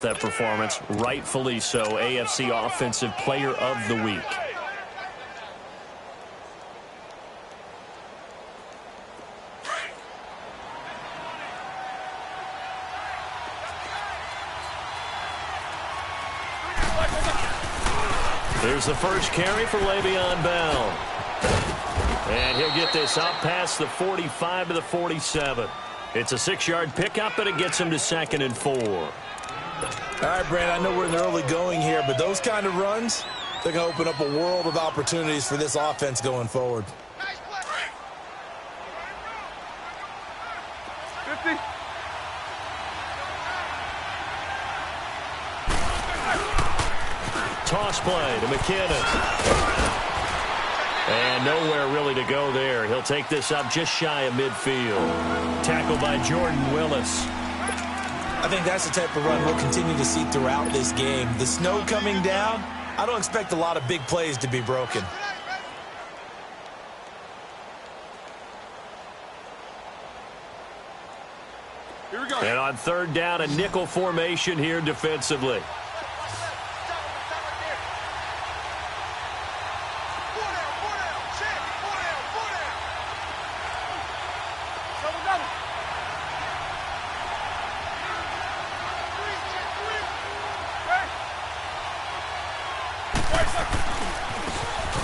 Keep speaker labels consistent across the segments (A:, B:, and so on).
A: That performance, rightfully so, AFC Offensive Player of the Week. Here's the first carry for Le'Veon Bell. And he'll get this out past the 45 to the 47. It's a 6-yard pickup, and it gets him to 2nd and 4.
B: All right, Brand, I know we're in the early going here, but those kind of runs, they're going to open up a world of opportunities for this offense going forward.
C: 50.
A: Toss play to McKinnon. And nowhere really to go there. He'll take this up just shy of midfield. Tackled by Jordan Willis.
B: I think that's the type of run we'll continue to see throughout this game. The snow coming down, I don't expect a lot of big plays to be broken.
C: Here we go.
A: And on 3rd down, a nickel formation here defensively.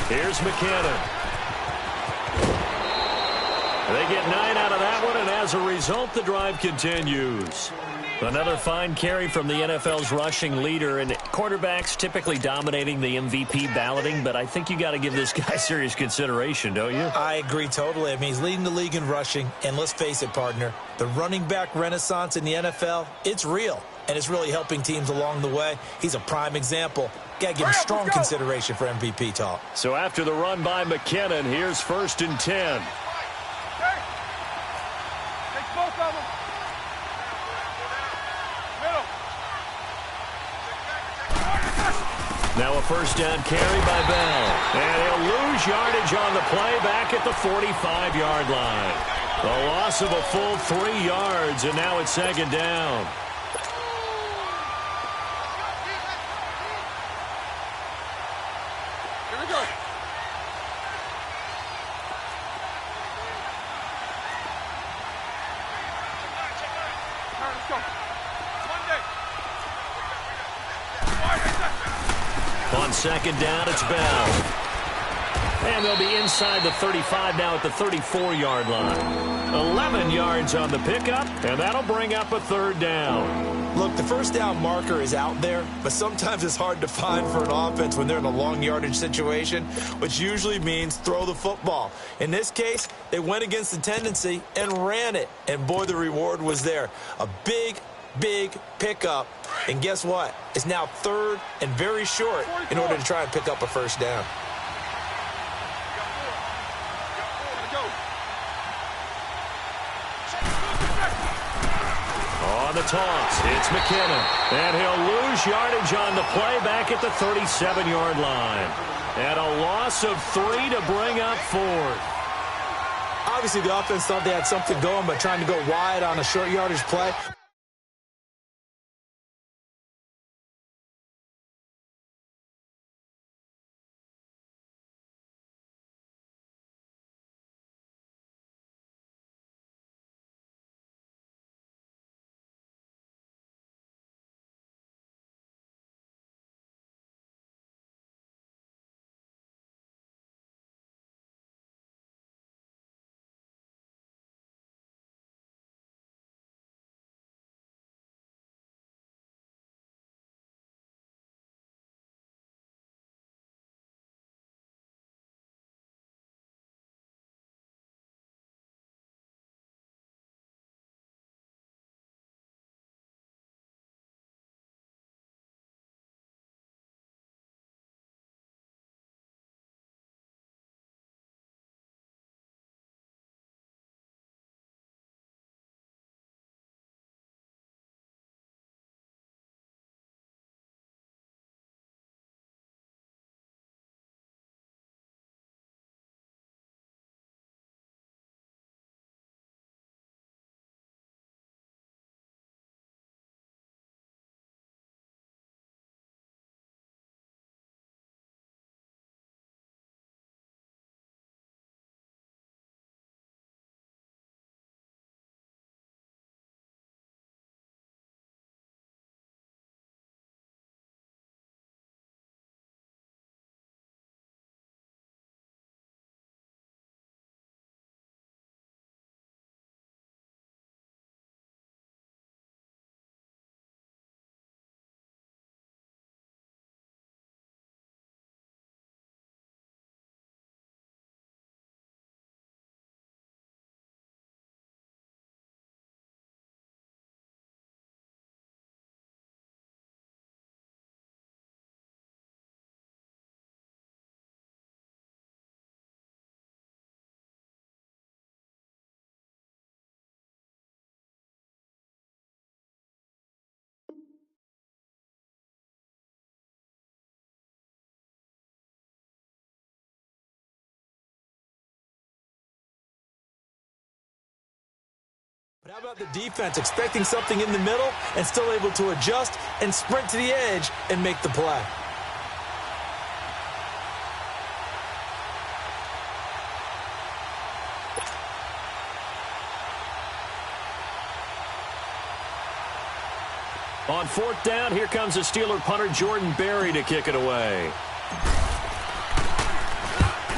A: Here's McKinnon. They get 9 out of that one, and as a result, the drive continues. Another fine carry from the NFL's rushing leader, and quarterbacks typically dominating the MVP balloting, but I think you got to give this guy serious consideration, don't you?
B: I agree totally. I mean, he's leading the league in rushing, and let's face it, partner, the running back renaissance in the NFL, it's real, and it's really helping teams along the way. He's a prime example. Got to give him strong consideration for MVP talk.
A: So after the run by McKinnon, here's 1st and 10.
C: Take both of them. Middle.
A: Now a 1st down carry by Bell. And he'll lose yardage on the play back at the 45-yard line. A loss of a full 3 yards, and now it's 2nd down. On 2nd down, it's Bell. And they'll be inside the 35 now at the 34-yard line. 11 yards on the pickup, and that'll bring up a 3rd down.
B: Look, the 1st down marker is out there, but sometimes it's hard to find for an offense when they're in a long yardage situation, which usually means throw the football. In this case, they went against the tendency and ran it, and boy, the reward was there. A big pickup, and guess what? It's now 3rd and very short in order to try and pick up a 1st down.
A: On the toss, it's McKinnon. And he'll lose yardage on the play back at the 37-yard line. And a loss of 3 to bring up 4th.
B: Obviously, the offense thought they had something going by trying to go wide on a short yardage play. How about the defense expecting something in the middle and still able to adjust and sprint to the edge and make the play?
A: On fourth down, here comes the Steeler punter Jordan Berry to kick it away.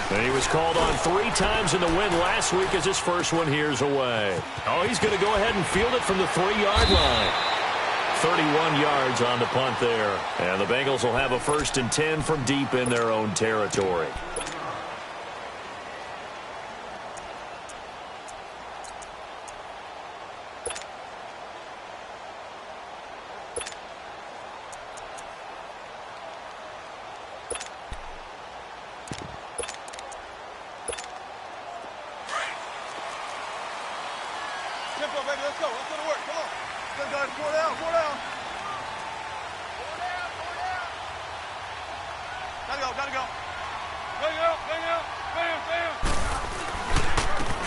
A: And he was called on 3 times in the win last week as his first one here's away. Oh, he's going to go ahead and field it from the 3-yard line. 31 yards on the punt there. And the Bengals will have a 1st and 10 from deep in their own territory.
C: Tempo, baby, let's go. Let's go to work. Come on. Good, guys. 4 down, 4 down. 4 down, 4 down. Gotta go, gotta go. Bang out, bang out. Bam, bam.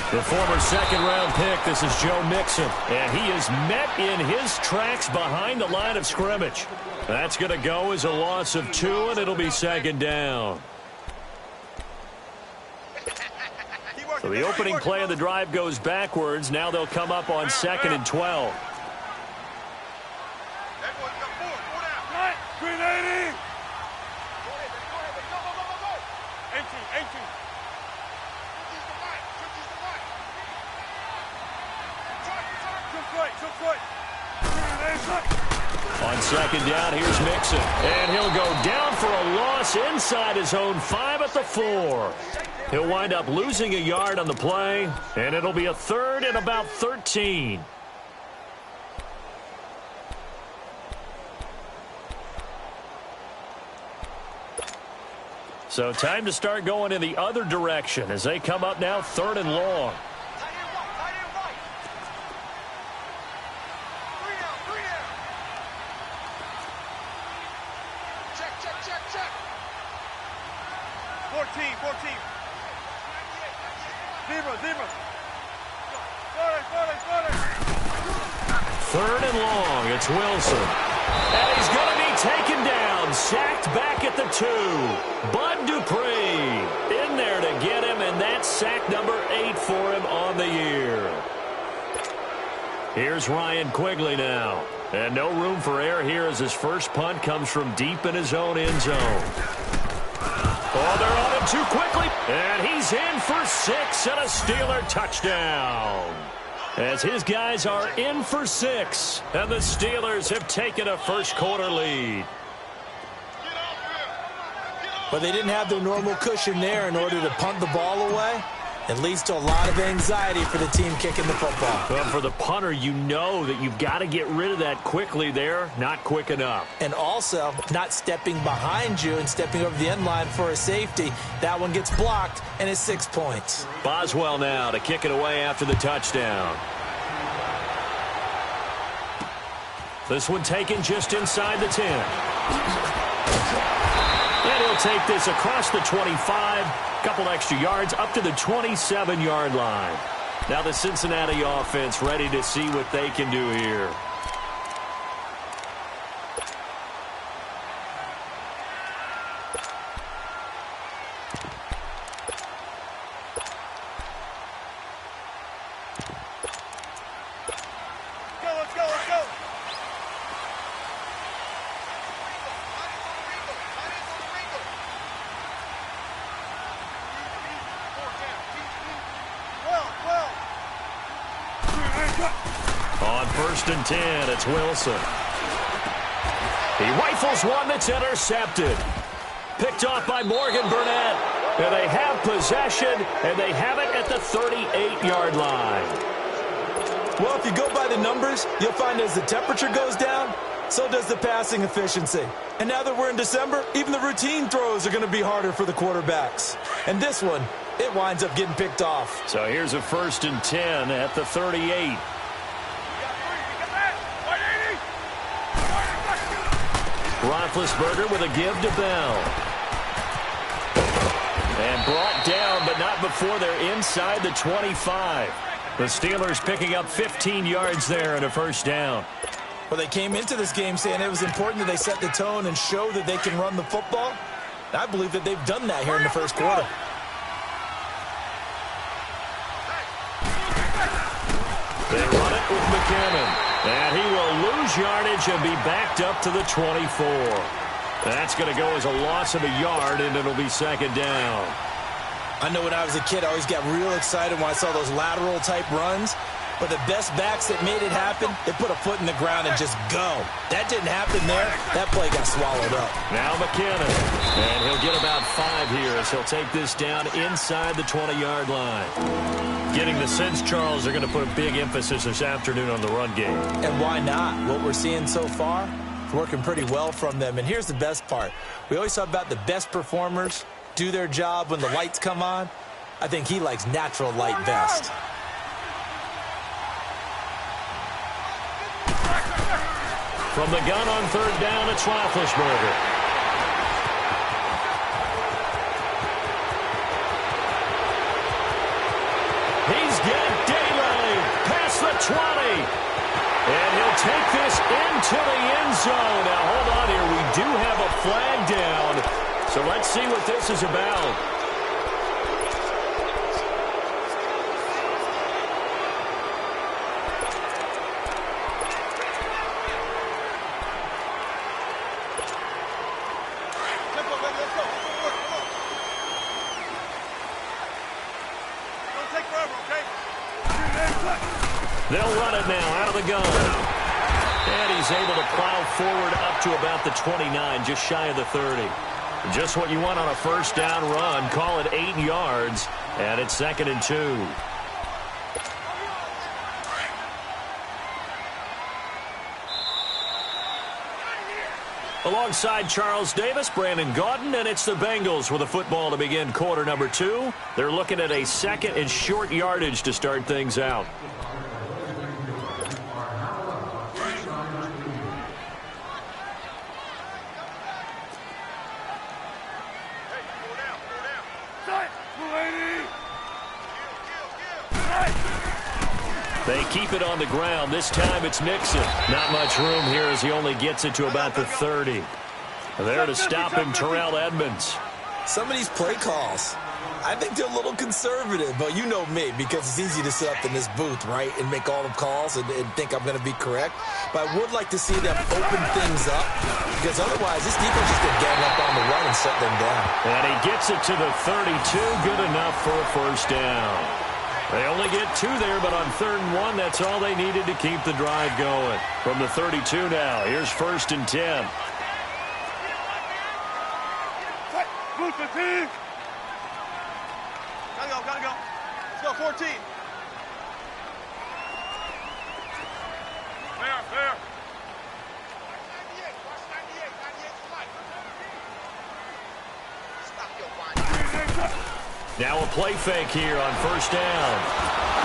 A: The former second-round pick, this is Joe Mixon. And he is met in his tracks behind the line of scrimmage. That's going to go as a loss of 2, and it'll be 2nd down. So the opening play of the drive goes backwards. Now they'll come up on 2nd and 12.
C: Green 80. 18.
A: On 2nd down, here's Mixon. And he'll go down for a loss inside his own 5 at the 4. He'll wind up losing a yard on the play, and it'll be a 3rd and about 13. So time to start going in the other direction as they come up now 3rd and long.
C: Check. 14. Zebra. 40.
A: 3rd and long, it's Wilson. And he's going to be taken down, sacked back at the 2. Bud Dupree in there to get him, and that's sack number 8 for him on the year. Here's Ryan Quigley now. And no room for error here as his first punt comes from deep in his own end zone. Oh, they're on him too quickly. And he's in for 6 and a Steeler touchdown. As his guys are in for 6. And the Steelers have taken a first-quarter lead.
B: But they didn't have their normal cushion there in order to punt the ball away. It leads to a lot of anxiety for the team kicking the football.
A: Well, for the punter, you know that you've got to get rid of that quickly there. Not quick enough.
B: And also, not stepping behind you and stepping over the end line for a safety. That one gets blocked, and it's 6 points.
A: Boswell now to kick it away after the touchdown. This one taken just inside the 10. And he'll take this across the 25. Couple extra yards up to the 27-yard line. Now the Cincinnati offense ready to see what they can do here.
C: Let's go.
A: On 1st and 10, it's Wilson. He rifles one that's intercepted. Picked off by Morgan Burnett. And they have possession, and they have it at the 38-yard line.
B: Well, if you go by the numbers, you'll find as the temperature goes down, so does the passing efficiency. And now that we're in December, even the routine throws are going to be harder for the quarterbacks. And this one, it winds up getting picked off.
A: So here's a 1st and 10 at the 38. Roethlisberger with a give to Bell. And brought down, but not before they're inside the 25. The Steelers picking up 15 yards there and a first down.
B: Well, they came into this game saying it was important that they set the tone and show that they can run the football. I believe that they've done that here in the first quarter.
A: They run it with McKinnon. And he will lose yardage and be backed up to the 24. That's going to go as a loss of a yard, and it'll be second down.
B: I know when I was a kid, I always got real excited when I saw those lateral-type runs. But the best backs that made it happen, they put a foot in the ground and just go. That didn't happen there. That play got swallowed up.
A: Now McKinnon. And he'll get about 5 here as he'll take this down inside the 20-yard line. Getting the sense, Charles, they're going to put a big emphasis this afternoon on the run game.
B: And why not? What we're seeing so far, it's working pretty well from them. And here's the best part. We always talk about the best performers do their job when the lights come on. I think he likes natural light best.
A: From the gun on third down, it's Roethlisberger. He's got daylight past the 20. And he'll take this into the end zone. Now, hold on here. We do have a flag down. So let's see what this is about. They'll run it now out of the gun. And he's able to plow forward up to about the 29, just shy of the 30. Just what you want on a first down run. Call it 8 yards, and it's 2nd and 2. Alongside Charles Davis, Brandon Gaudin, and it's the Bengals with a football to begin quarter number 2. They're looking at a 2nd and short yardage to start things out. They keep it on the ground. This time it's Nixon. Not much room here as he only gets it to about the 30. There to stop him, Terrell Edmonds.
B: Some of these play calls, I think they're a little conservative, but you know me, because it's easy to sit up in this booth, right, and make all the calls and think I'm going to be correct. But I would like to see them open things up, because otherwise this defense is going to gang up on the run and shut them down.
A: And he gets it to the 32. Good enough for a first down. They only get 2 there, but on 3rd and 1, that's all they needed to keep the drive going. From the 32 now, here's 1st and 10.
C: Gotta go. Let's go, 14. Fair.
A: Now a play fake here on first down.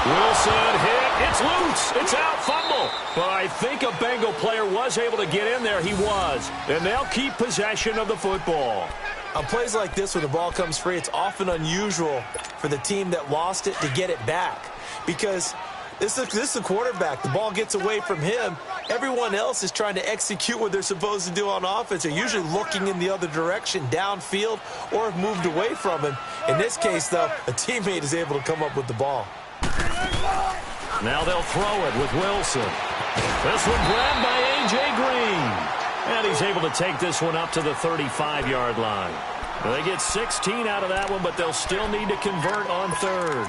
A: Wilson hit. It's loose. It's out. Fumble. But I think a Bengal player was able to get in there. He was. And they'll keep possession of the football.
B: On plays like this, when the ball comes free, it's often unusual for the team that lost it to get it back. Because this is the quarterback. The ball gets away from him. Everyone else is trying to execute what they're supposed to do on offense. They're usually looking in the other direction, downfield, or have moved away from him. In this case, though, a teammate is able to come up with the ball.
A: Now they'll throw it with Wilson. This one grabbed by A.J. Green. And he's able to take this one up to the 35-yard line. They get 16 out of that one, but they'll still need to convert on 3rd.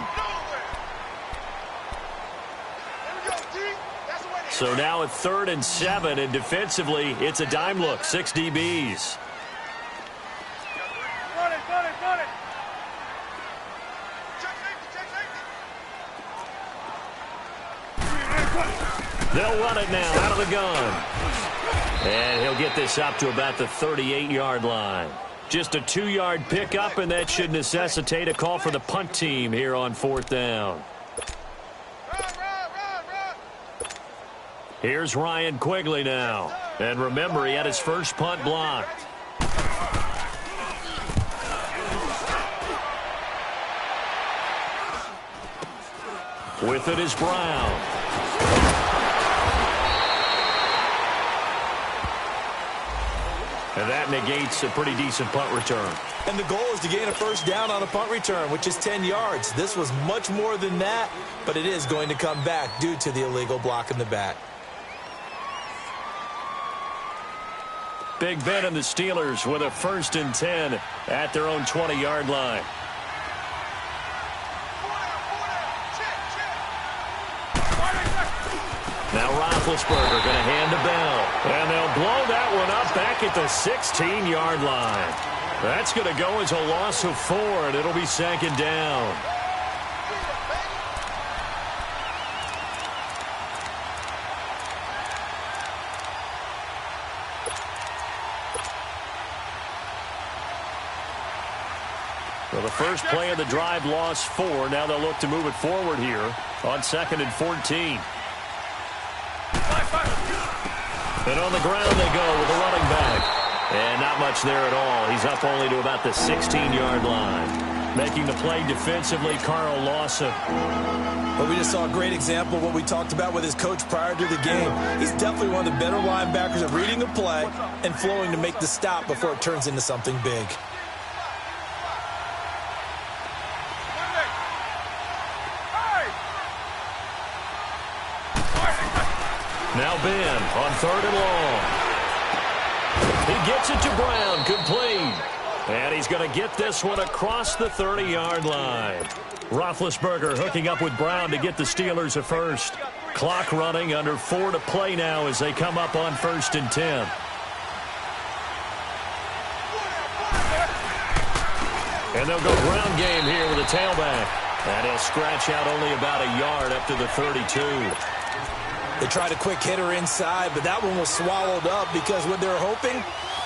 A: So now at 3rd and 7, and defensively, it's a dime look. 6 DBs. They'll run it now out of the gun. And he'll get this up to about the 38-yard line. Just a 2-yard pickup, and that should necessitate a call for the punt team here on 4th down. Here's Ryan Quigley now. And remember, he had his first punt blocked. With it is Brown. And that negates a pretty decent punt return.
B: And the goal is to gain a first down on a punt return, which is 10 yards. This was much more than that, but it is going to come back due to the illegal block in the back.
A: Big Ben and the Steelers with a 1st and 10 at their own 20-yard line. Now Roethlisberger going to hand to Bell. And they'll blow that one up back at the 16-yard line. That's going to go as a loss of 4, and it'll be 2nd down. Well, the first play of the drive lost 4. Now they'll look to move it forward here on 2nd and 14. And on the ground they go with the running back. And not much there at all. He's up only to about the 16-yard line. Making the play defensively, Carl Lawson.
B: But we just saw a great example of what we talked about with his coach prior to the game. He's definitely one of the better linebackers at reading the play and flowing to make the stop before it turns into something big.
A: Now Ben on 3rd and long. He gets it to Brown, complete. And he's going to get this one across the 30-yard line. Roethlisberger hooking up with Brown to get the Steelers a first. Clock running, under 4 to play now as they come up on 1st and 10. And they'll go ground game here with a tailback. And he'll scratch out only about a yard up to the 32.
B: They tried a quick hitter inside, but that one was swallowed up because what they're hoping,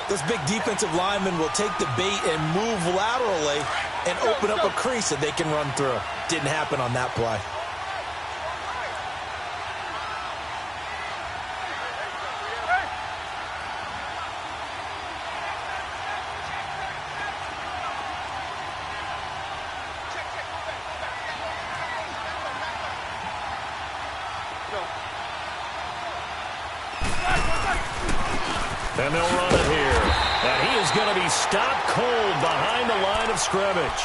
B: those big defensive linemen will take the bait and move laterally and open up a crease that they can run through. Didn't happen on that play.
A: And they'll run it here. And he is going to be stopped cold behind the line of scrimmage.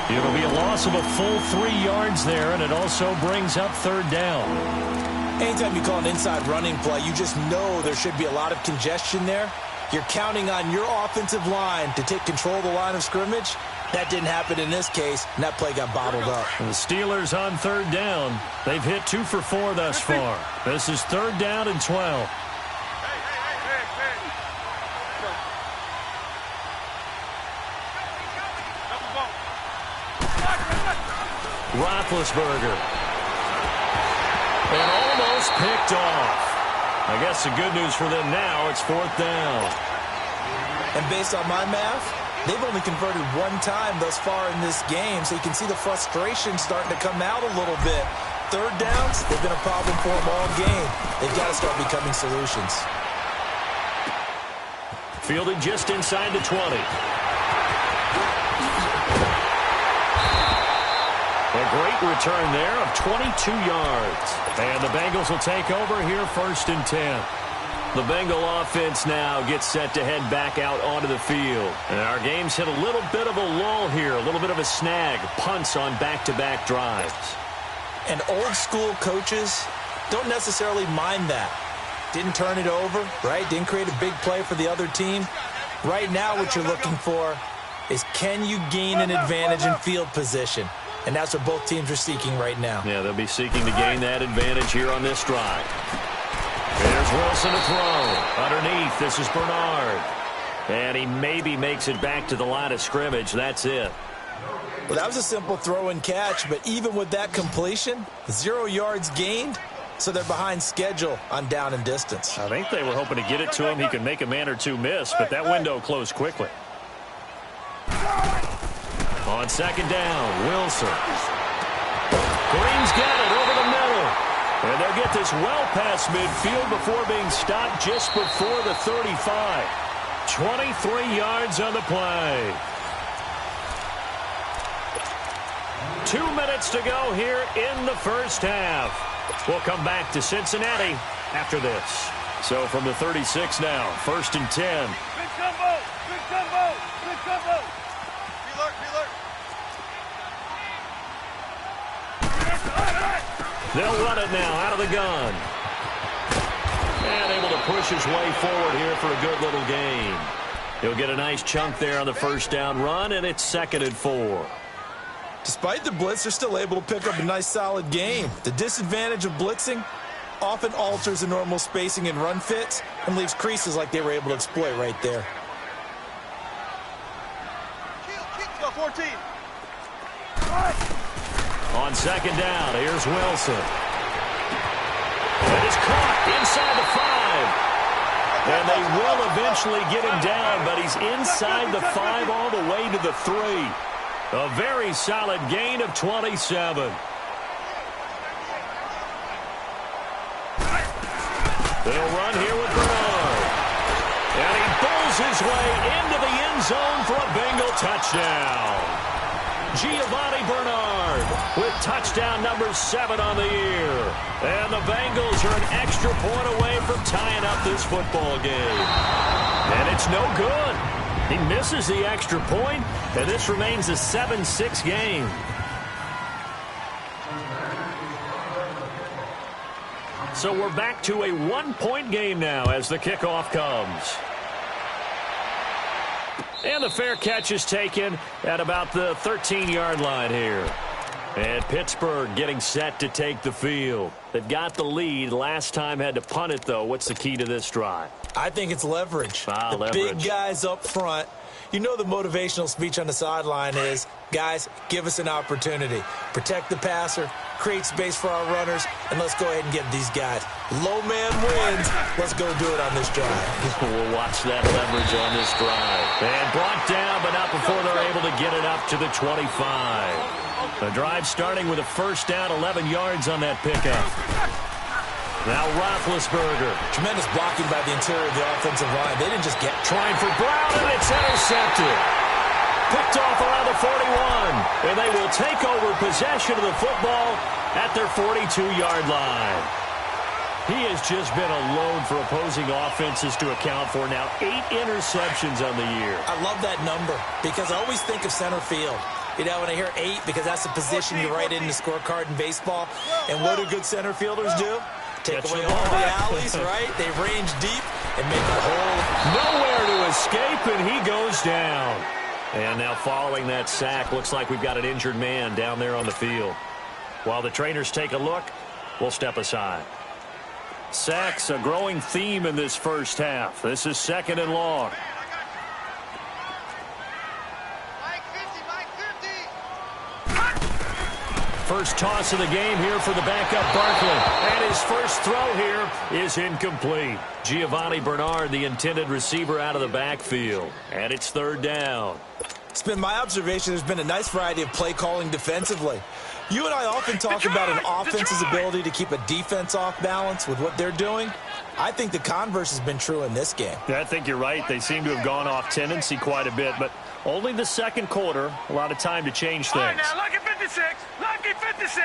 A: It'll be a loss of a full 3 yards there, and it also brings up 3rd down.
B: Anytime you call an inside running play, you just know there should be a lot of congestion there. You're counting on your offensive line to take control of the line of scrimmage. That didn't happen in this case, and that play got bottled up.
A: And the Steelers on 3rd down. They've hit 2 for 4 thus far. This is 3rd down and 12. Roethlisberger. And almost picked off. I guess the good news for them now, it's 4th down.
B: And based on my math, they've only converted 1 time thus far in this game, so you can see the frustration starting to come out a little bit. 3rd downs, they've been a problem for them all game. They've got to start becoming solutions.
A: Fielded just inside the 20. A great return there of 22 yards. And the Bengals will take over here 1st and 10. The Bengal offense now gets set to head back out onto the field. And our game's hit a little bit of a lull here, a little bit of a snag. Punts on back-to-back drives.
B: And old-school coaches don't necessarily mind that. Didn't turn it over, right? Didn't create a big play for the other team. Right now what you're looking for is can you gain an advantage in field position? And that's what both teams are seeking right now.
A: Yeah, they'll be seeking to gain that advantage here on this drive. There's Wilson to throw. Underneath, this is Bernard. And he maybe makes it back to the line of scrimmage. That's it.
B: Well, that was a simple throw and catch, but even with that completion, 0 yards gained, so they're behind schedule on down and distance.
A: I think they were hoping to get it to him. He could make a man or two miss, but that window closed quickly. On 2nd down, Wilson. Green's got it over the middle. And they'll get this well past midfield before being stopped just before the 35. 23 yards on the play. 2 minutes to go here in the first half. We'll come back to Cincinnati after this. So from the 36 now, 1st and 10.
C: Big combo! Big combo! Big combo! Be alert! Be alert!
A: They'll run it now out of the gun. And able to push his way forward here for a good little gain. He'll get a nice chunk there on the first down run, and it's 2nd and 4.
B: Despite the blitz, they're still able to pick up a nice solid gain. The disadvantage of blitzing often alters the normal spacing and run fits and leaves creases like they were able to exploit right there.
C: Let's go, 14.
A: On 2nd down, here's Wilson. And it's caught inside the 5. And they will eventually get him down, but he's inside the 5 all the way to the 3. A very solid gain of 27. They'll run here with Bernard. And he pulls his way into the end zone for a Bengal touchdown. Giovanni Bernard with touchdown number 7 on the year. And the Bengals are an extra point away from tying up this football game. And it's no good. He misses the extra point, and this remains a 7-6 game. So we're back to a 1-point game now as the kickoff comes. And the fair catch is taken at about the 13-yard line here. And Pittsburgh getting set to take the field. They've got the lead. Last time had to punt it, though. What's the key to this drive?
B: I think it's leverage. The
A: leverage.
B: Big guys up front. You know the motivational speech on the sideline is, guys, give us an opportunity. Protect the passer, create space for our runners, and let's go ahead and get these guys. Low man wins. Let's go do it on this drive.
A: We'll watch that leverage on this drive. And brought down, but not before they're able to get it up to the 25. The drive starting with a first down, 11 yards on that pickup. Now Roethlisberger.
B: Tremendous blocking by the interior of the offensive line. They didn't just get...
A: Trying for Brown, and it's intercepted. Picked off around the 41. And they will take over possession of the football at their 42-yard line. He has just been alone for opposing offenses to account for now 8 interceptions on the year.
B: I love that number because I always think of center field. You know, when I hear 8, because that's the position you write in the scorecard in baseball. And what do good center fielders do? Take away all the alleys, right? They range deep and make a hole.
A: Nowhere to escape, and he goes down. And now following that sack, looks like we've got an injured man down there on the field. While the trainers take a look, we'll step aside. Sacks, a growing theme in this first half. This is 2nd and long. First toss of the game here for the backup Barkley. And his first throw here is incomplete. Giovanni Bernard, the intended receiver, out of the backfield. And it's 3rd down.
B: It's been my observation there's been a nice variety of play calling defensively. You and I often talk about an offense's ability to keep a defense off balance with what they're doing. I think the converse has been true in this game.
A: Yeah, I think you're right. They seem to have gone off tendency quite a bit, but only the second quarter, a lot of time to change things.
C: All right, now, lucky 56. Lucky 56.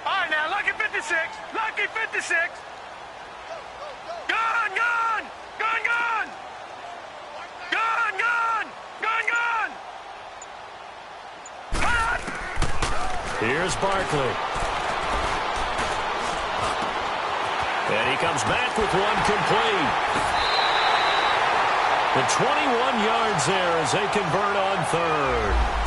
C: All right, now, lucky 56. Lucky 56. Gone, gone. Gone, gone. Gone, gone. Gone, gone. Gone.
A: Here's Barkley. And he comes back with one complete. The 21 yards there as they convert on 3rd.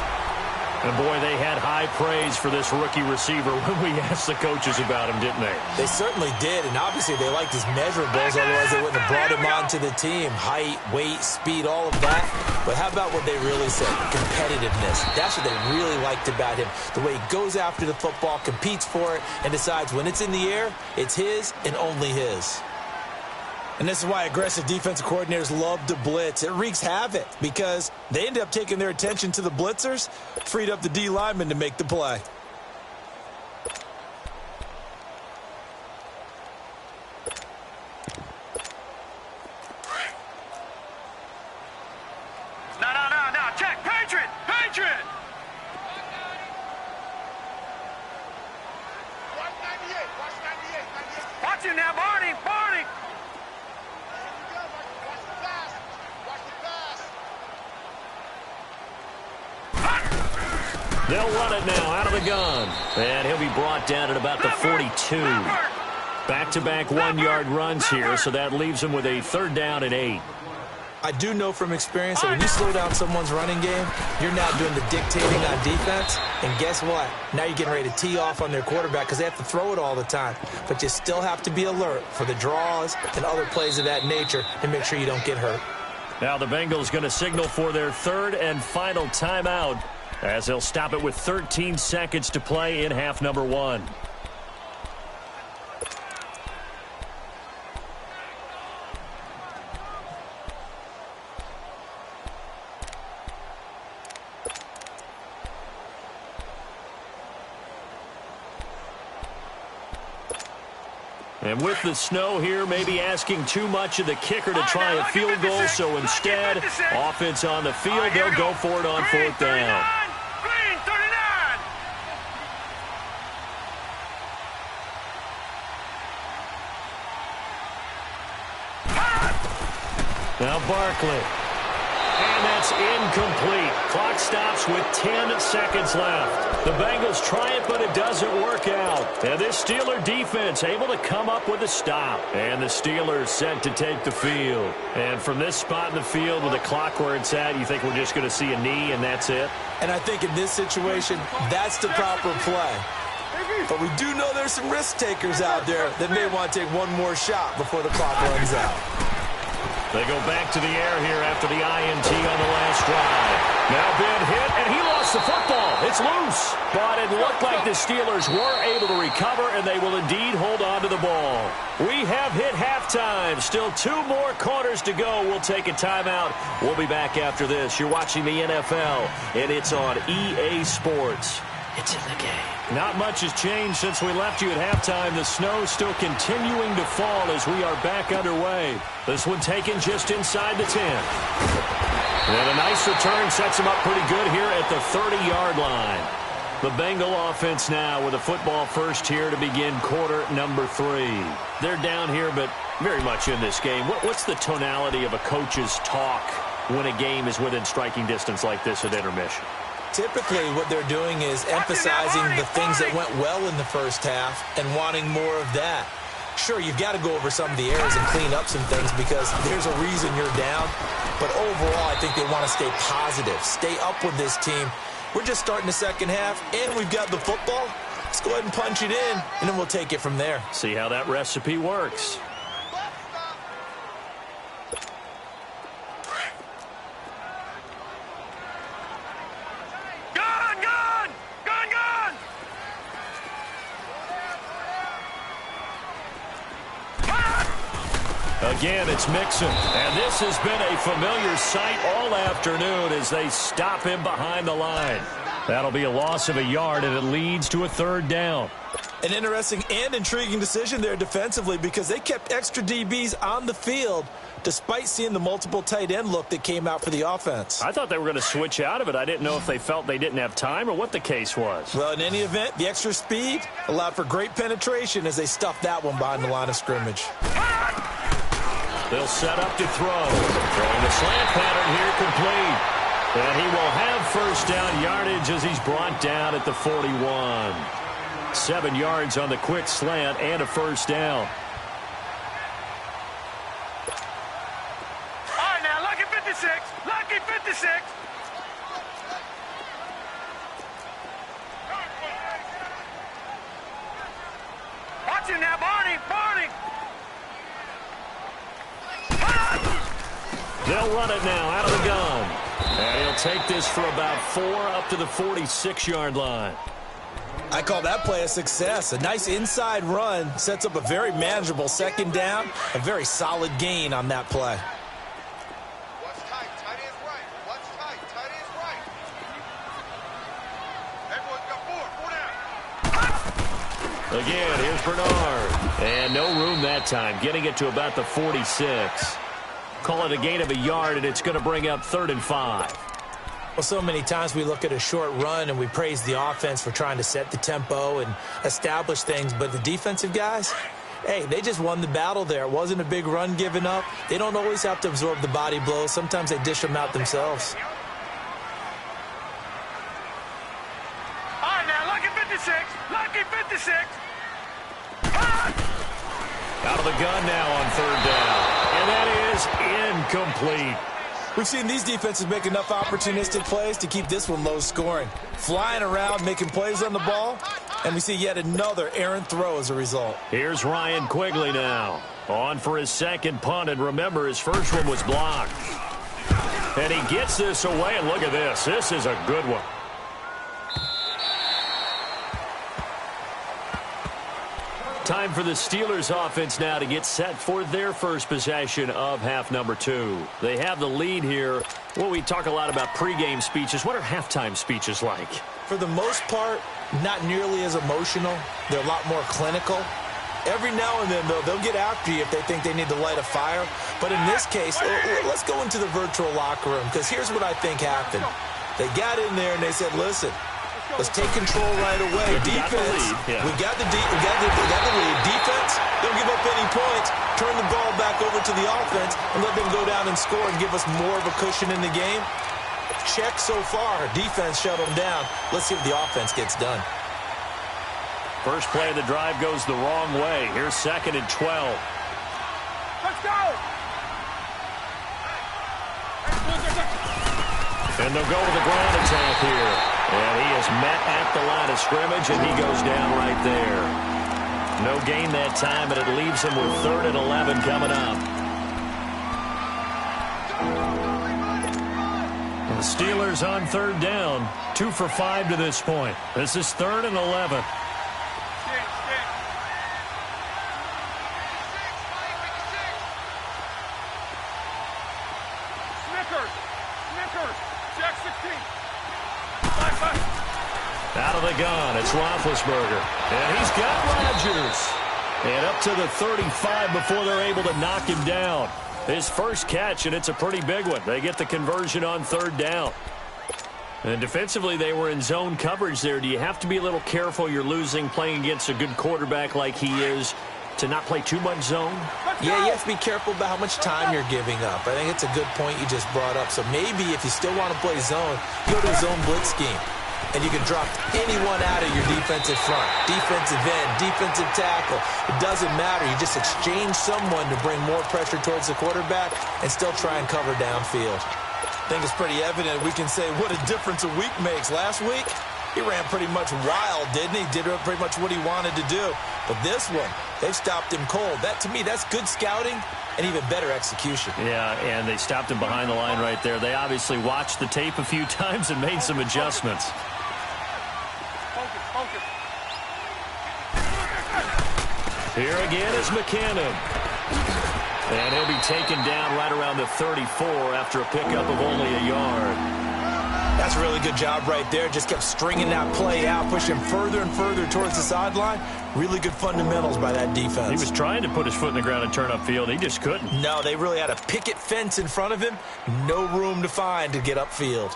A: And, boy, they had high praise for this rookie receiver when we asked the coaches about him, didn't they?
B: They certainly did, and obviously they liked his measurables, otherwise they wouldn't have brought him onto the team. Height, weight, speed, all of that. But how about what they really said? Competitiveness. That's what they really liked about him. The way he goes after the football, competes for it, and decides when it's in the air, it's his and only his. And this is why aggressive defensive coordinators love to blitz. It wreaks havoc because they end up taking their attention to the blitzers, freed up the D lineman to make the play.
C: No, check. Patriot. him now, Barney! Barney!
A: They'll run it now out of the gun. And he'll be brought down at about the 42. Back-to-back one-yard runs here, so that leaves him with a 3rd down and 8.
B: I do know from experience that when you slow down someone's running game, you're now doing the dictating on defense. And guess what? Now you're getting ready to tee off on their quarterback because they have to throw it all the time. But you still have to be alert for the draws and other plays of that nature and make sure you don't get hurt.
A: Now the Bengals going to signal for their 3rd and final timeout as they'll stop it with 13 seconds to play in half number 1. And with the snow here, maybe asking too much of the kicker to try a field goal. So instead, offense on the field, they'll go for it on 4th down.
C: Green 39!
A: Now Barkley. And that's incomplete. Clock stops with 10 seconds left. The Bengals try it, but it doesn't work out. And this Steeler defense able to come up with a stop. And the Steelers set to take the field. And from this spot in the field with the clock where it's at, you think we're just going to see a knee and that's it?
B: And I think in this situation, that's the proper play. But we do know there's some risk takers out there that may want to take one more shot before the clock runs out.
A: They go back to the air here after the INT on the last drive. Now Ben hit, and he lost the football. It's loose. But it looked like the Steelers were able to recover, and they will indeed hold on to the ball. We have hit halftime. Still 2 more quarters to go. We'll take a timeout. We'll be back after this. You're watching the NFL, and it's on EA Sports. It's in the game. Not much has changed since we left you at halftime. The snow still continuing to fall as we are back underway. This one taken just inside the 10. And a nice return sets him up pretty good here at the 30-yard line. The Bengal offense now with a football first here to begin quarter number 3. They're down here, but very much in this game. What's the tonality of a coach's talk when a game is within striking distance like this at intermission?
B: Typically, what they're doing is emphasizing the things that went well in the first half and wanting more of that. Sure, you've got to go over some of the errors and clean up some things because there's a reason you're down. But overall, I think they want to stay positive, stay up with this team. We're just starting the second half, and we've got the football. Let's go ahead and punch it in, and then we'll take it from there.
A: See how that recipe works. Again, it's Mixon. And this has been a familiar sight all afternoon as they stop him behind the line. That'll be a loss of a yard, and it leads to a 3rd down.
B: An interesting and intriguing decision there defensively because they kept extra DBs on the field despite seeing the multiple tight end look that came out for the offense.
A: I thought they were going to switch out of it. I didn't know if they felt they didn't have time or what the case was.
B: Well, in any event, the extra speed allowed for great penetration as they stuffed that one behind the line of scrimmage.
A: They'll set up to throw. Throwing the slant pattern here complete. And he will have 1st down yardage as he's brought down at the 41. 7 yards on the quick slant and a 1st down.
C: All right, now, lucky 56. Lucky 56. Watch him now, Barney. Barney.
A: They'll run it now out of the gun. And he'll take this for about 4 up to the 46-yard line.
B: I call that play a success. A nice inside run sets up a very manageable 2nd down. A very solid gain on that play.
C: Watch tight. Tight end's right. Watch tight. Tight end's right. Everyone's got 4. 4 down.
A: Again, here's Bernard. And no room that time, getting it to about the 46. Call it a gain of a yard, and it's going to bring up 3rd and 5.
B: Well, so many times we look at a short run and we praise the offense for trying to set the tempo and establish things, but the defensive guys, Hey, they just won the battle there. It wasn't a big run given up. They don't always have to absorb the body blows. Sometimes they dish them out themselves.
C: All right, now, lucky 56. Lucky 56.
A: Out of the gun now on third down. And that is incomplete.
B: We've seen these defenses make enough opportunistic plays to keep this one low scoring. Flying around, making plays on the ball, and we see yet another errant throw as a result.
A: Here's Ryan Quigley now. On for his second punt, and remember, his first one was blocked. And he gets this away, and look at this. This is a good one. Time for the Steelers offense now to get set for their first possession of half number 2. They have the lead here. Well, we talk a lot about pregame speeches. What are halftime speeches like?
B: For the most part, not nearly as emotional. They're a lot more clinical. Every now and then, though, they'll get after you if they think they need to light a fire. But in this case, let's go into the virtual locker room, because here's what I think happened. They got in there and they said, listen, let's take control right away. Defense, we got the lead. Defense, don't give up any points. Turn the ball back over to the offense and let them go down and score and give us more of a cushion in the game. Check so far. Defense shut them down. Let's see what the offense gets done.
A: First play of the drive goes the wrong way. Here's 2nd and 12.
C: Let's go.
A: And they'll go with a ground attack here. And he is met at the line of scrimmage, and he goes down right there. No gain that time, and it leaves him with 3rd and 11 coming up. The Steelers on third down, 2 for 5 to this point. This is 3rd and 11. Out of the gun, it's Roethlisberger. And he's got Rodgers. And up to the 35 before they're able to knock him down. His first catch, and it's a pretty big one. They get the conversion on third down. And defensively, they were in zone coverage there. Do you have to be a little careful you're losing playing against a good quarterback like he is to not play too much zone?
B: Yeah, you have to be careful about how much time you're giving up. I think it's a good point you just brought up. So maybe if you still want to play zone, you go to a zone blitz scheme. And you can drop anyone out of your defensive front, defensive end, defensive tackle. It doesn't matter. You just exchange someone to bring more pressure towards the quarterback and still try and cover downfield. I think it's pretty evident we can say what a difference a week makes. Last week, he ran pretty much wild, didn't he? Did pretty much what he wanted to do. But this one, they've stopped him cold. That, to me, that's good scouting and even better execution.
A: Yeah, and they stopped him behind the line right there. They obviously watched the tape a few times and made some adjustments. Here again is McKinnon. And he'll be taken down right around the 34 after a pickup of only a yard.
B: That's a really good job right there. Just kept stringing that play out, pushing further and further towards the sideline. Really good fundamentals by that defense.
A: He was trying to put his foot in the ground and turn upfield. He just couldn't.
B: No, they really had a picket fence in front of him. No room to find to get upfield.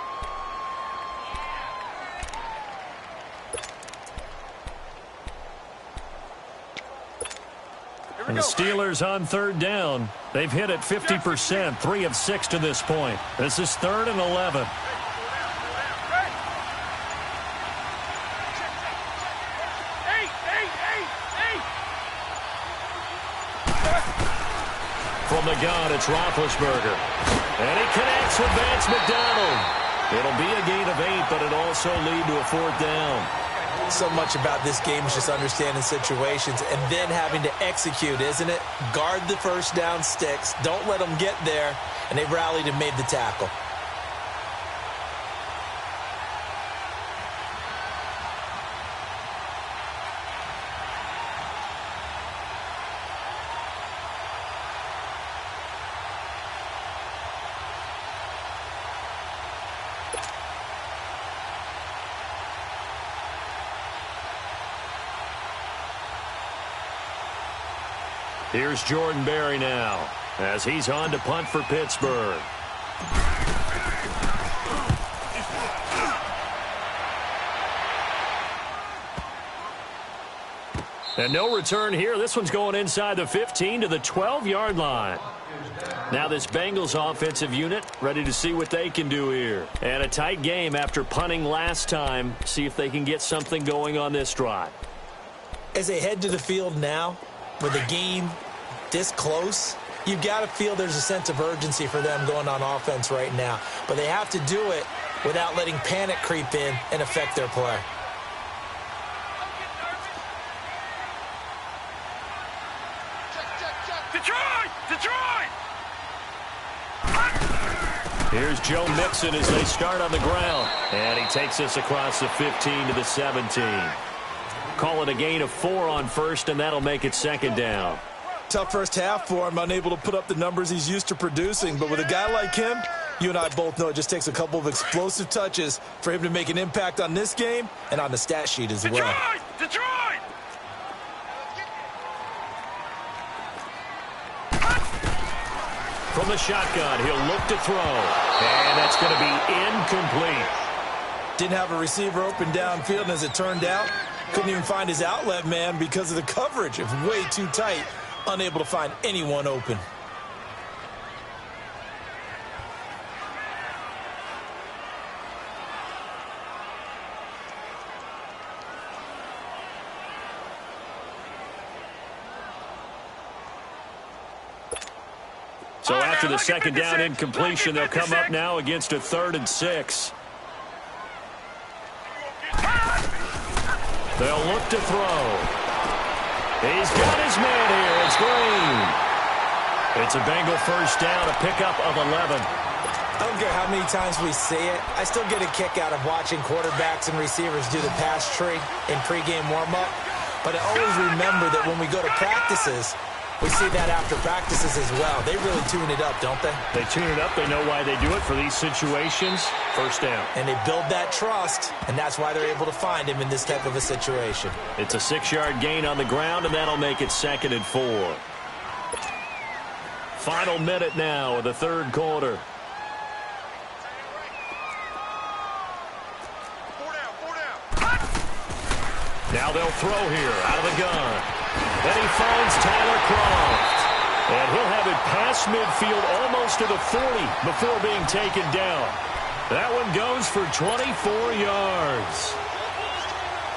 A: And the Steelers on third down. They've hit it 50%, 3 of 6 to this point. This is 3rd and 11. From the gun, it's Roethlisberger. And he connects with Vance McDonald. It'll be a gain of 8, but it'll also lead to a 4th down.
B: So much about this game is just understanding situations and then having to execute, isn't it? Guard the first down sticks. Don't let them get there. And they rallied and made the tackle.
A: Here's Jordan Berry now as he's on to punt for Pittsburgh. And no return here. This one's going inside the 15 to the 12-yard line. Now this Bengals offensive unit ready to see what they can do here. And a tight game after punting last time. See if they can get something going on this drive.
B: As they head to the field now, with the game this close, you've got to feel there's a sense of urgency for them going on offense right now. But they have to do it without letting panic creep in and affect their play.
C: Detroit!
A: Here's Joe Mixon as they start on the ground. And he takes us across the 15 to the 17. Call it a gain of 4 on first, and that'll make it second down.
B: Tough first half for him, unable to put up the numbers he's used to producing. But with a guy like him, you and I both know it just takes a couple of explosive touches for him to make an impact on this game and on the stat sheet as well.
C: Detroit!
A: From the shotgun, he'll look to throw. And that's going to be incomplete.
B: Didn't have a receiver open downfield, and as it turned out, couldn't even find his outlet man because of the coverage. It was way too tight, unable to find anyone open.
A: So after the second down incompletion, they'll come up now against a 3rd and 6. They'll look to throw. He's got his man here. It's Green. It's a Bengal first down, a pickup of 11.
B: I don't care how many times we see it. I still get a kick out of watching quarterbacks and receivers do the pass tree in pregame warm-up. But I always remember that when we go to practices, we see that after practices as well. They really tune it up, don't they?
A: They tune it up. They know why they do it for these situations. First down.
B: And they build that trust, and that's why they're able to find him in this type of a situation.
A: It's a 6-yard gain on the ground, and that'll make it 2nd and 4. Final minute now of the 3rd quarter. Now they'll throw here out of the gun. And he finds Tyler Croft. And he'll have it past midfield almost to the 40 before being taken down. That one goes for 24 yards.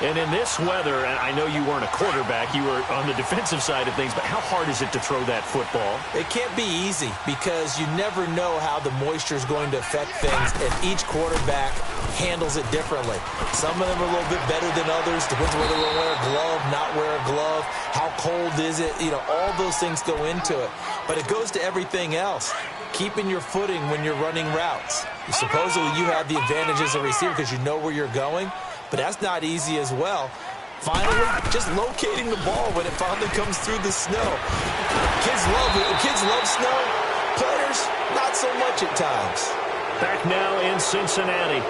A: And in this weather, and I know you weren't a quarterback, you were on the defensive side of things, but how hard is it to throw that football?
B: It can't be easy because you never know how the moisture is going to affect things, and each quarterback handles it differently. Some of them are a little bit better than others. Depends whether they wear a glove, not wear a glove, how cold is it, all those things go into it. But it goes to everything else. Keeping your footing when you're running routes. Supposedly you have the advantage as a receiver because you know where you're going, but that's not easy as well. Finally, just locating the ball when it finally comes through the snow. Kids love it. Kids love snow. Players, not so much at times.
A: Back now in Cincinnati.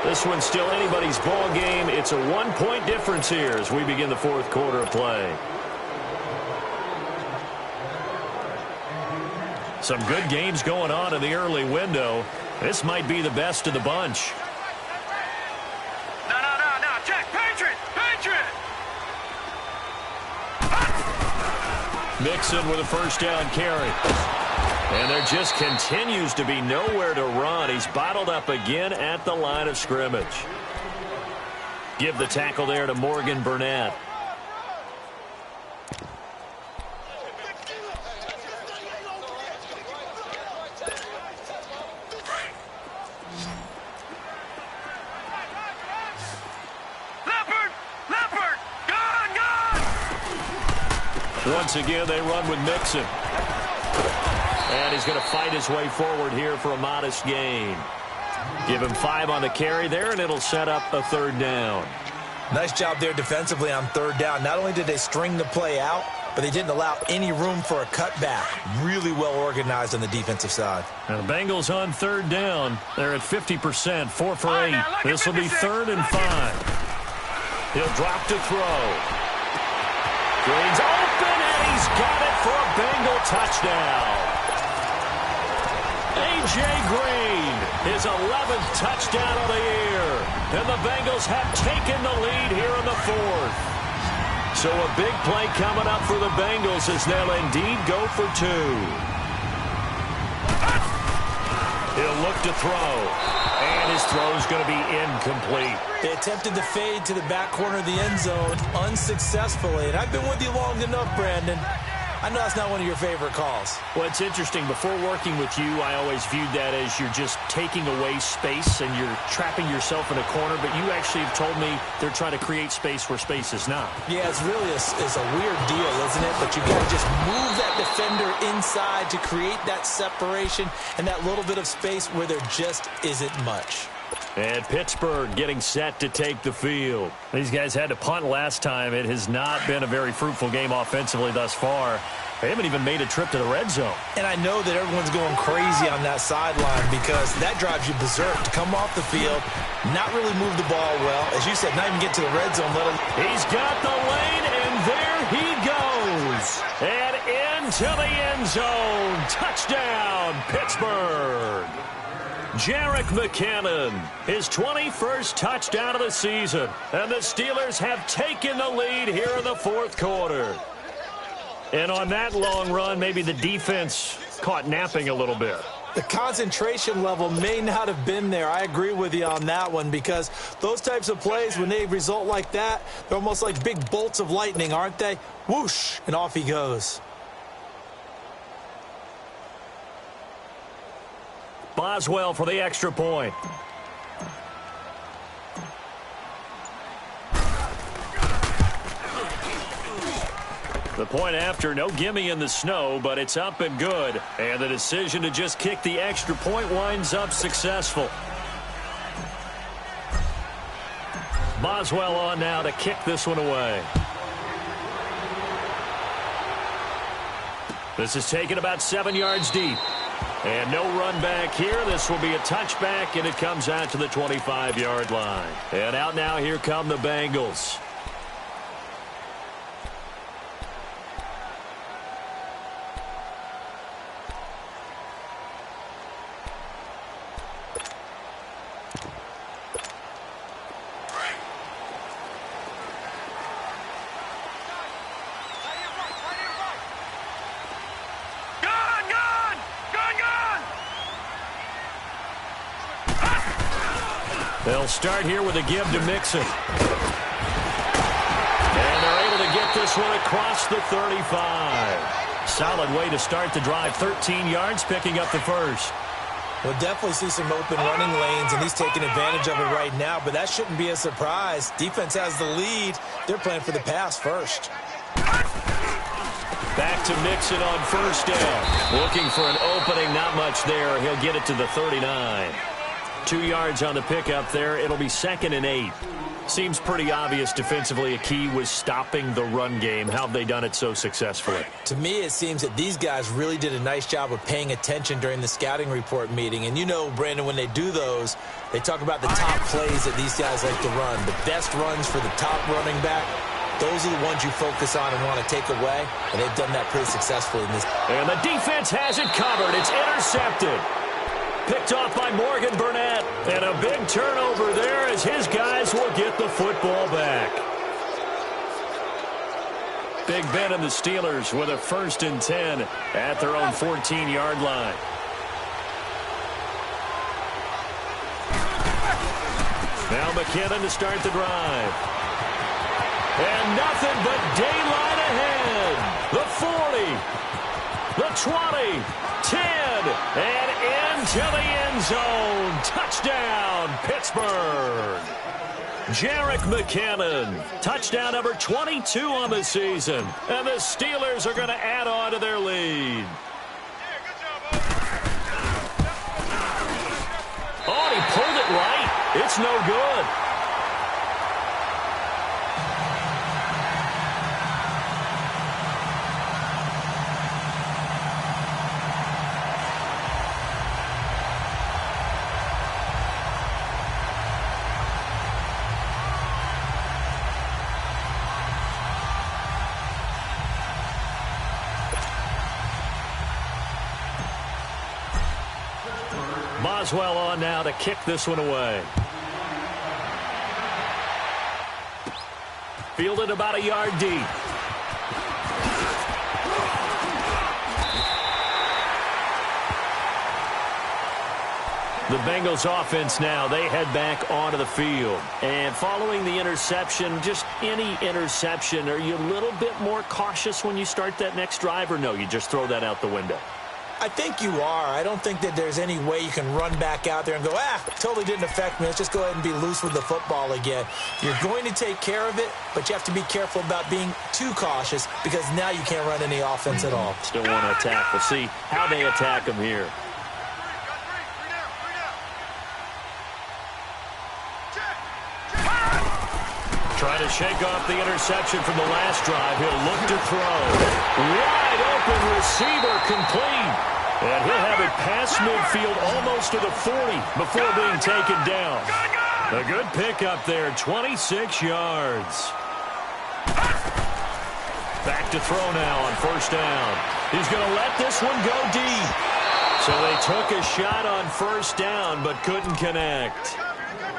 A: This one's still anybody's ball game. It's a 1-point difference here as we begin the 4th quarter of play. Some good games going on in the early window. This might be the best of the bunch.
C: No. Check. Patriot.
A: Mixon with a first down carry. And there just continues to be nowhere to run. He's bottled up again at the line of scrimmage. Give the tackle there to Morgan Burnett. Once again, they run with Mixon. And he's going to fight his way forward here for a modest gain. Give him 5 on the carry there, and it'll set up a 3rd down.
B: Nice job there defensively on 3rd down. Not only did they string the play out, but they didn't allow any room for a cutback. Really well organized on the defensive side.
A: Now the Bengals on 3rd down. They're at 50%, 4 for 8. This will be 3rd and 5. He'll drop to throw. Green's open, and he's got it for a Bengal touchdown. A.J. Green, his 11th touchdown of the year. And the Bengals have taken the lead here in the 4th. So a big play coming up for the Bengals as they'll indeed go for 2. He'll look to throw. And his throw's going to be incomplete.
B: They attempted to fade to the back corner of the end zone unsuccessfully. And I've been with you long enough, Brandon. I know that's not one of your favorite calls.
A: Well, it's interesting. Before working with you, I always viewed that as you're just taking away space and you're trapping yourself in a corner. But you actually have told me they're trying to create space where space is not.
B: Yeah, it's really a weird deal, isn't it? But you got to just move that defender inside to create that separation and that little bit of space where there just isn't much.
A: And Pittsburgh getting set to take the field. These guys had to punt last time. It has not been a very fruitful game offensively thus far. They haven't even made a trip to the red zone.
B: And I know that everyone's going crazy on that sideline because that drives you berserk to come off the field, not really move the ball well. As you said, not even get to the red zone.
A: He's got the lane, and there he goes. And into the end zone. Touchdown, Pittsburgh. Jerick McKinnon, his 21st touchdown of the season. And the Steelers have taken the lead here in the fourth quarter. And on that long run, maybe the defense caught napping a little bit.
B: The concentration level may not have been there. I agree with you on that one because those types of plays, when they result like that, they're almost like big bolts of lightning, aren't they? Whoosh, and off he goes.
A: Boswell for the extra point. The point after, no gimme in the snow, but it's up and good. And the decision to just kick the extra point winds up successful. Boswell on now to kick this one away. This is taken about 7 yards deep. And no run back here. This will be a touchback, and it comes out to the 25-yard line. And out now, here come the Bengals. They'll start here with a give to Mixon. And they're able to get this one across the 35. Solid way to start the drive. 13 yards, picking up the first.
B: We'll definitely see some open running lanes, and he's taking advantage of it right now, but that shouldn't be a surprise. Defense has the lead. They're playing for the pass first.
A: Back to Mixon on first down. Looking for an opening, not much there. He'll get it to the 39. 2 yards on the pickup there. It'll be 2nd and 8. Seems pretty obvious defensively a key was stopping the run game. How have they done it so successfully?
B: To me, it seems that these guys really did a nice job of paying attention during the scouting report meeting. And you know, Brandon, when they do those, they talk about the top plays that these guys like to run. The best runs for the top running back, those are the ones you focus on and want to take away. And they've done that pretty successfully in this.
A: And the defense has it covered. It's intercepted. Picked off by Morgan Burnett. And a big turnover there as his guys will get the football back. Big Ben and the Steelers with a 1st and 10 at their own 14-yard line. Now McKinnon to start the drive. And nothing but daylight ahead. The 40, the 20, 10, and into the end zone. Touchdown, Pittsburgh. Jerick McKinnon, touchdown number 22 on the season. And the Steelers are going to add on to their lead. Oh, he pulled it right. It's no good. Boswell on now to kick this one away. Fielded about a yard deep. The Bengals offense now, they head back onto the field. And following the interception, just any interception, are you a little bit more cautious when you start that next drive, or no, you just throw that out the window?
B: I think you are. I don't think that there's any way you can run back out there and go, totally didn't affect me. Let's just go ahead and be loose with the football again. You're going to take care of it, but you have to be careful about being too cautious because now you can't run any offense at all.
A: Still want to attack. We'll see how they attack them here. Trying to shake off the interception from the last drive. He'll look to throw. Wide open receiver complete. And he'll have it past midfield almost to the 40 before being taken down. A good pickup there, 26 yards. Back to throw now on first down. He's going to let this one go deep. So they took a shot on first down but couldn't connect.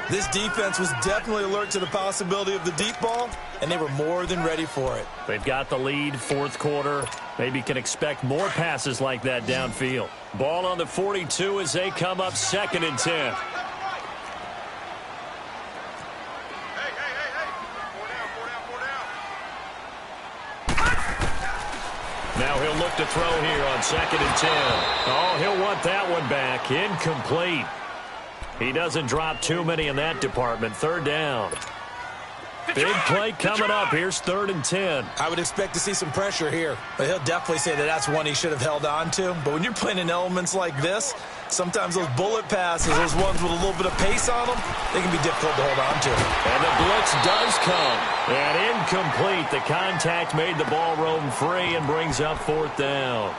B: This defense was definitely alert to the possibility of the deep ball, and they were more than ready for it.
A: They've got the lead, fourth quarter. Maybe can expect more passes like that downfield. Ball on the 42 as they come up 2nd and 10. Now he'll look to throw here on 2nd and 10. Oh, he'll want that one back. Incomplete. He doesn't drop too many in that department. 3rd down. Big play coming up. Here's 3rd and 10.
B: I would expect to see some pressure here. But he'll definitely say that that's one he should have held on to. But when you're playing in elements like this, sometimes those bullet passes, those ones with a little bit of pace on them, they can be difficult to hold on to.
A: And the blitz does come. And incomplete. The contact made the ball roam free and brings up 4th down.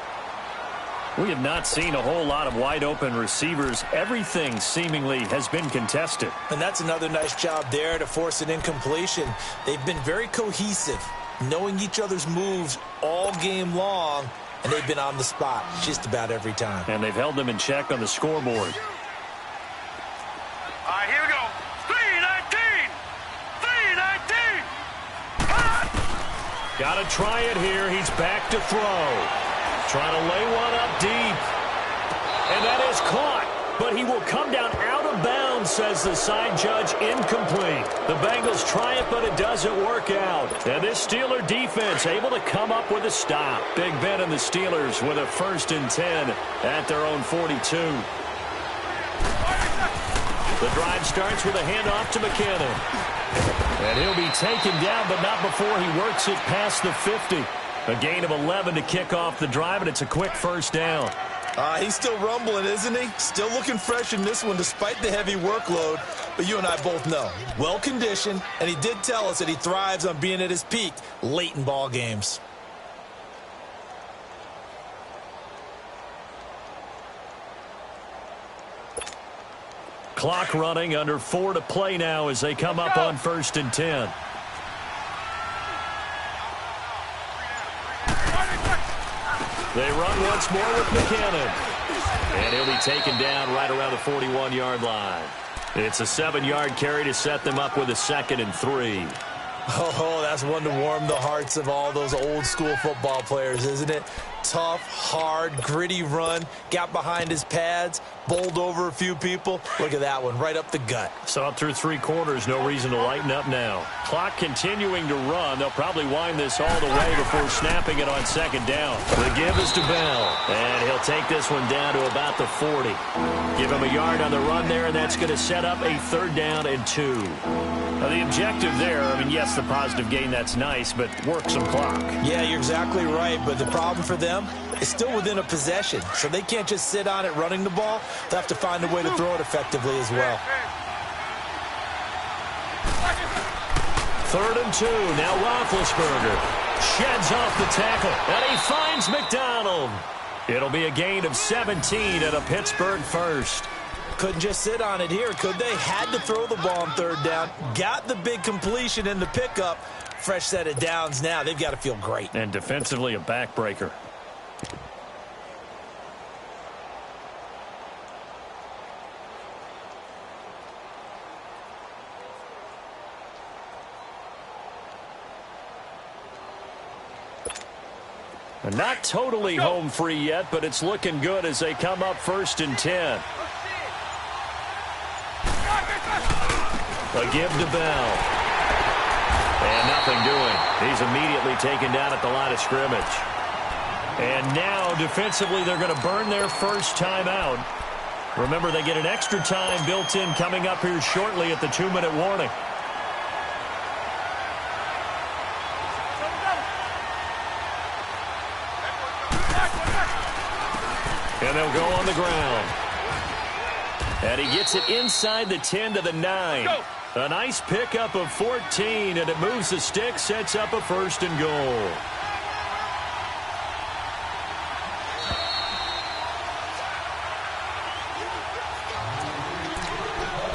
A: We have not seen a whole lot of wide-open receivers. Everything seemingly has been contested.
B: And that's another nice job there to force an incompletion. They've been very cohesive, knowing each other's moves all game long, and they've been on the spot just about every time.
A: And they've held them in check on the scoreboard.
C: All right, here we go. 3-19! 3-19!
A: Got to try it here. He's back to throw. Trying to lay one up deep. And that is caught. But he will come down out of bounds, says the side judge. Incomplete. The Bengals try it, but it doesn't work out. And this Steeler defense able to come up with a stop. Big Ben and the Steelers with a 1st and 10 at their own 42. The drive starts with a handoff to McKinnon. And he'll be taken down, but not before he works it past the 50. A gain of 11 to kick off the drive, and it's a quick 1st down.
B: He's still rumbling, isn't he? Still looking fresh in this one despite the heavy workload. But you and I both know, well-conditioned, and he did tell us that he thrives on being at his peak late in ball games.
A: Clock running, under 4 to play now as they come up on 1st and 10. They run once more with McKinnon. And he'll be taken down right around the 41-yard line. It's a 7-yard carry to set them up with a 2nd and 3.
B: Oh, that's one to warm the hearts of all those old-school football players, isn't it? Tough, hard, gritty run. Got behind his pads, bowled over a few people. Look at that one, right up the gut.
A: Saw it through 3 quarters. No reason to lighten up now. Clock continuing to run. They'll probably wind this all the way before snapping it on 2nd down. The give is to Bell. And he'll take this one down to about the 40. Give him a yard on the run there, and that's going to set up a 3rd down and 2. Now, the objective there, I mean, yes, the positive gain, that's nice, but work some clock.
B: Yeah, you're exactly right, but the problem for them is still within a possession, so they can't just sit on it running the ball. They'll have to find a way to throw it effectively as well.
A: 3rd and 2, now Roethlisberger sheds off the tackle, and he finds McDonald. It'll be a gain of 17 at a Pittsburgh 1st.
B: Couldn't just sit on it here, could they? Had to throw the ball on 3rd down. Got the big completion in the pickup. Fresh set of downs now. They've got to feel great.
A: And defensively, a backbreaker. Not totally home free yet, but it's looking good as they come up 1st and 10. A give to Bell. And nothing doing. He's immediately taken down at the line of scrimmage. And now, defensively, they're going to burn their first timeout. Remember, they get an extra time built in coming up here shortly at the 2-minute warning. And they'll go on the ground. And he gets it inside the 10 to the 9. A nice pickup of 14, and it moves the stick, sets up a 1st and goal.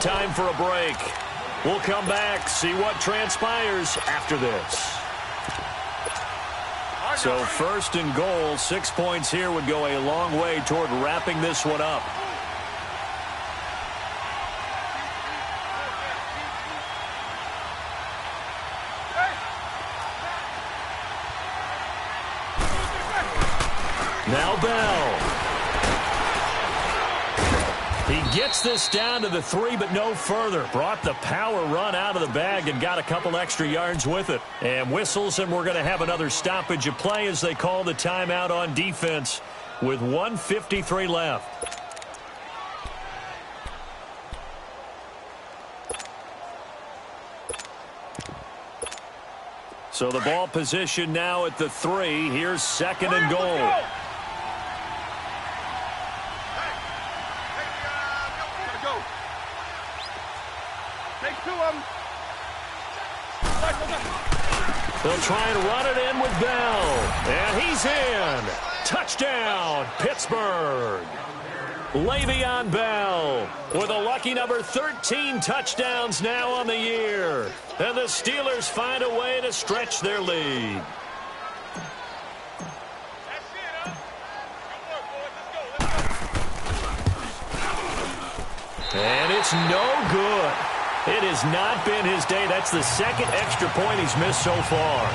A: Time for a break. We'll come back, see what transpires after this. So 1st and goal, 6 points here would go a long way toward wrapping this one up. Now Bell. He gets this down to the 3, but no further. Brought the power run out of the bag and got a couple extra yards with it. And whistles, and we're going to have another stoppage of play as they call the timeout on defense with 1:53 left. So the ball position now at the 3. Here's 2nd and goal. They'll try and run it in with Bell. And he's in. Touchdown, Pittsburgh. Le'Veon Bell with a lucky number 13 touchdowns now on the year. And the Steelers find a way to stretch their lead. And it's no good. It has not been his day. That's the 2nd extra point he's missed so far.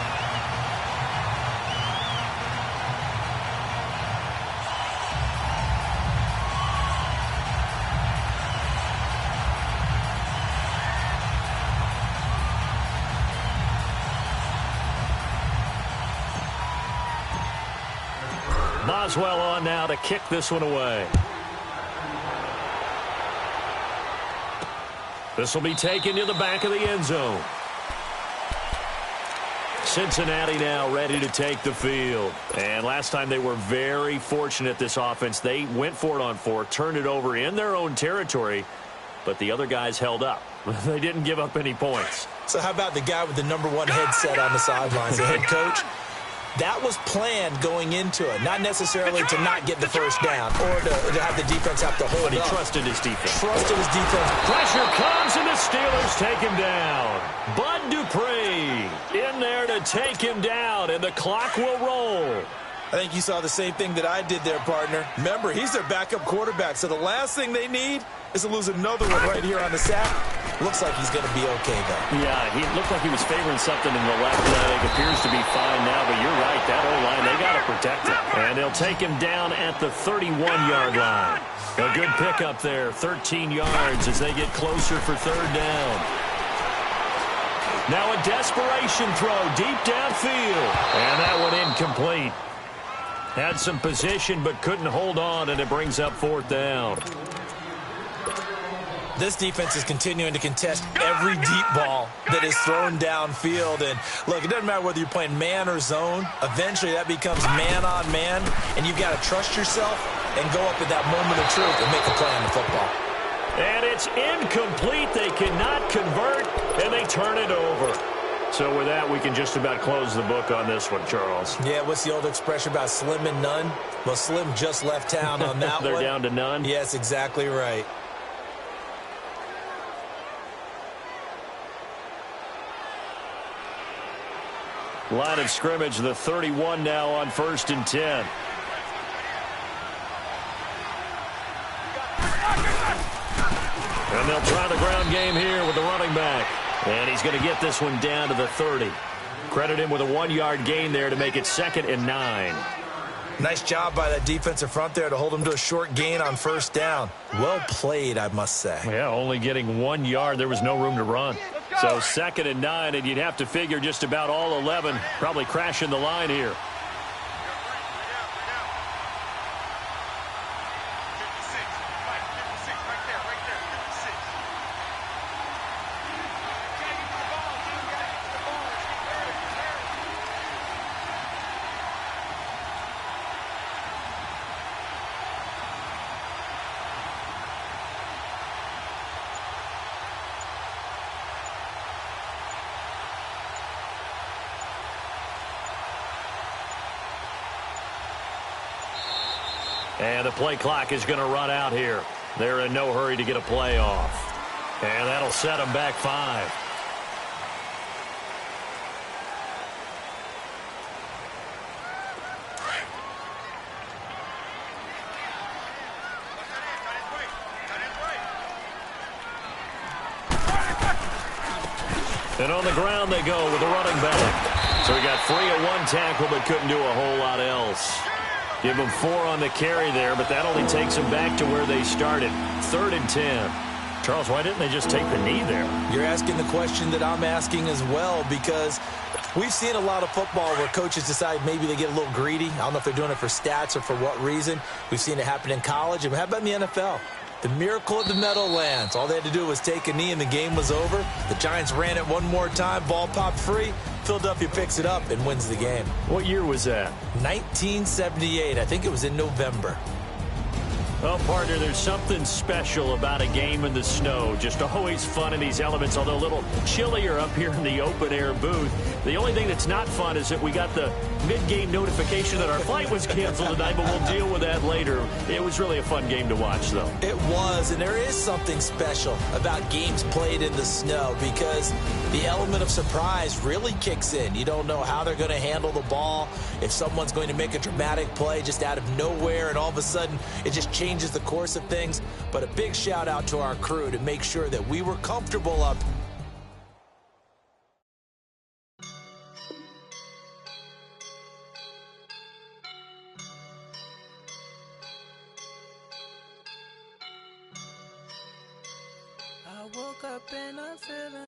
A: Boswell on now to kick this one away. This will be taken to the back of the end zone. Cincinnati now ready to take the field. And last time they were very fortunate, this offense. They went for it on 4, turned it over in their own territory, but the other guys held up. They didn't give up any points.
B: So how about the guy with the number 1 headset on the sidelines, the head coach? That was planned going into it, not necessarily to not get the first down or to have the defense have to hold
A: But he
B: up.
A: trusted his defense.
B: Trusted his defense.
A: Pressure comes, and the Steelers take him down. Bud Dupree in there to take him down, and the clock will roll.
B: I think you saw the same thing that I did there, partner. Remember, he's their backup quarterback, so the last thing they need is to lose another one right here on the sack. Looks like he's going to be okay, though.
A: Yeah, he looked like he was favoring something in the left leg. Appears to be fine now, but you're right. That O-line, they got to protect him. And they'll take him down at the 31-yard line. A good pickup there, 13 yards as they get closer for 3rd down. Now a desperation throw deep downfield. And that one incomplete. Had some position but couldn't hold on, and it brings up 4th down.
B: This defense is continuing to contest every deep ball that is thrown downfield. And, look, it doesn't matter whether you're playing man or zone. Eventually that becomes man on man, and you've got to trust yourself and go up at that moment of truth and make a play on the football.
A: And it's incomplete. They cannot convert, and they turn it over. So with that, we can just about close the book on this one, Charles.
B: Yeah, what's the old expression about slim and none? Well, Slim just left town on that
A: They're
B: one.
A: down to none?
B: Yes, exactly right.
A: Line of scrimmage, the 31 now on 1st and 10. And they'll try the ground game here with the running back. And he's going to get this one down to the 30. Credit him with a 1-yard gain there to make it 2nd and 9.
B: Nice job by that defensive front there to hold him to a short gain on first down. Well played, I must say.
A: Yeah, only getting 1 yard. There was no room to run. So 2nd and 9, and you'd have to figure just about all 11 probably crashing the line here. And the play clock is going to run out here. They're in no hurry to get a play off. And that'll set them back 5. And on the ground they go with the running back. So he got free of 1 tackle but couldn't do a whole lot else. Give them 4 on the carry there, but that only takes them back to where they started. 3rd and 10. Charles, why didn't they just take the knee there?
B: You're asking the question that I'm asking as well, because we've seen a lot of football where coaches decide maybe they get a little greedy. I don't know if they're doing it for stats or for what reason. We've seen it happen in college. And how about in the NFL? The miracle of the Meadowlands. All they had to do was take a knee and the game was over. The Giants ran it one more time. Ball popped free. Philadelphia picks it up and wins the game.
A: What year was that?
B: 1978. I think it was in November.
A: Well, partner, there's something special about a game in the snow. Just always fun in these elements, although a little chillier up here in the open-air booth. The only thing that's not fun is that we got the mid-game notification that our flight was canceled tonight, but we'll deal with that later. It was really a fun game to watch, though.
B: It was, and there is something special about games played in the snow because the element of surprise really kicks in. You don't know how they're going to handle the ball, if someone's going to make a dramatic play just out of nowhere, and all of a sudden it just changes the course of things. But a big shout out to our crew to make sure that we were comfortable up.
D: I woke up in a feeling.